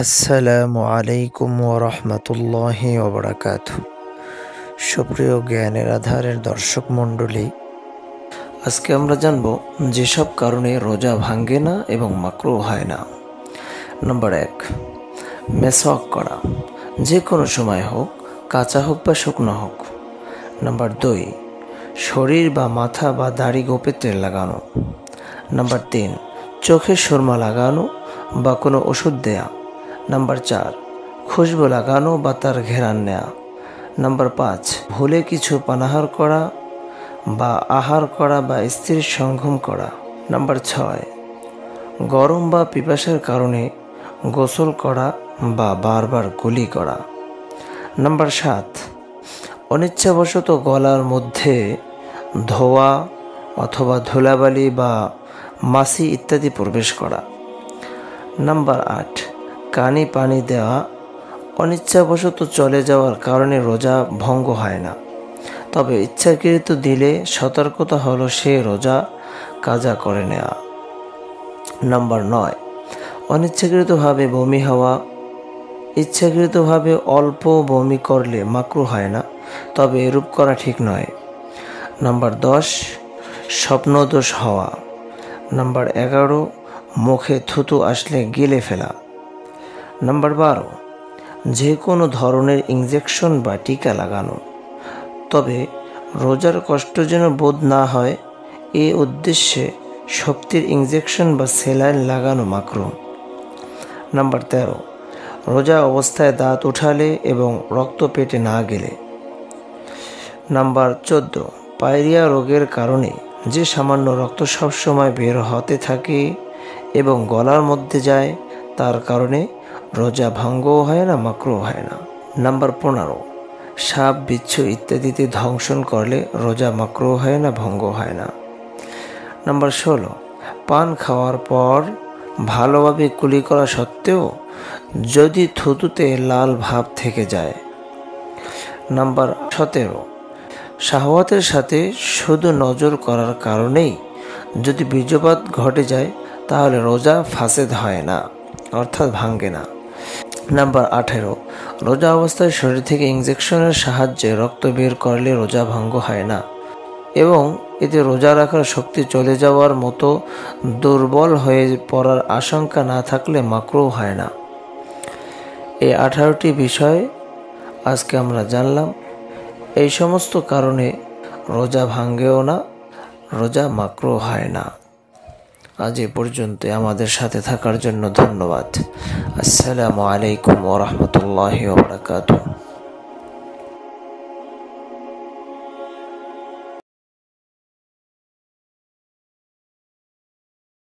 আসসালামু আলাইকুম ওরহমতুল্লাহি ওবরাকাতুহু। সুপ্রিয় জ্ঞানের আধারের দর্শক মণ্ডলী, আজকে আমরা জানব যেসব কারণে রোজা ভাঙ্গে না এবং মাকরুহ হয় না। নাম্বার 1, মেসওয়াক করা, যে কোনো সময় হোক, কাঁচা হোক বা শুকনো হোক। নাম্বার 2, শরীর বা মাথা বা দাড়ি গোপে তেল লাগানো। নাম্বার 3, চোখে সুরমা লাগানো বা কোনো ওষুধ দেয়া। নাম্বার 4, খুশবু লাগানো বা তার ঘেরান নেওয়া। নাম্বার 5, ভুলে কিছু পানাহার করা বা আহার করা বা স্ত্রীর সঙ্গম করা। নাম্বার 6, গরম বা পিপাসার কারণে গোসল করা বা বারবার কুলি করা। নাম্বার 7, অনিচ্ছাবশত গলার মধ্যে ধোয়া অথবা ধুলাবালি বা মাছি ইত্যাদি প্রবেশ করা। নাম্বার 8, কানে পানি দেওয়া অনিচ্ছাবশত চলে যাওয়ার কারণে রোজা ভঙ্গ হয় না, তবে ইচ্ছাকৃত দিলে সতর্কতা হলো সে রোজা কাজা করে নেওয়া। নাম্বার 9, অনিচ্ছাকৃতভাবে বমি হওয়া, ইচ্ছাকৃতভাবে অল্প বমি করলে মাকরুহ হয় না, তবে এরূপ করা ঠিক নয়। নাম্বার 10, স্বপ্নদোষ হওয়া। নাম্বার 11, মুখে থুতু আসলে গিলে ফেলা। নাম্বার 12, যে কোনো ধরনের ইনজেকশন বা টিকা লাগানো, তবে রোজার কষ্ট যেন বোধ না হয় এ উদ্দেশ্যে শক্তির ইনজেকশন বা সেলাইন লাগানো মাকরুহ। নাম্বার 13, রোজা অবস্থায় দাঁত উঠালে এবং রক্ত পেটে না গেলে। নাম্বার 14, পায়রিয়া রোগের কারণে যে সামান্য রক্ত সবসময় বের হতে থাকে এবং গলার মধ্যে যায়, তার কারণে রোজা ভঙ্গও হয় না, মাকরুহ হয় না। নাম্বার 15, সাপ বিচ্ছু ইত্যাদিতে ধ্বংসন করলে রোজা মাকরুহ হয় না, ভঙ্গ হয় না। নাম্বার 16, পান খাওয়ার পর ভালোভাবে কুলি করা সত্ত্বেও যদি থুতুতে লাল ভাব থেকে যায়। নাম্বার 17, শাহওয়াতের সাথে শুধু নজর করার কারণেই যদি বীর্যপাত ঘটে যায় তাহলে রোজা ফাসেদ হয় না, অর্থাৎ ভাঙ্গে না। নাম্বার 18, রোজা অবস্থায় শরীর থেকে ইনজেকশনের সাহায্যে রক্ত বের করলে রোজা ভঙ্গ হয় না এবং এতে রোজা রাখার শক্তি চলে যাওয়ার মতো দুর্বল হয়ে পড়ার আশঙ্কা না থাকলে মাকরুহ হয় না। এই 18টি বিষয় আজকে আমরা জানলাম। এই সমস্ত কারণে রোজা ভাঙ্গেও না, রোজা মাকরুহ হয় না। আজ এ পর্যন্ত, আমাদের সাথে থাকার জন্য ধন্যবাদ। আসসালামু আলাইকুম ওরহমতুল্লাহি ওবরাকাতুহু।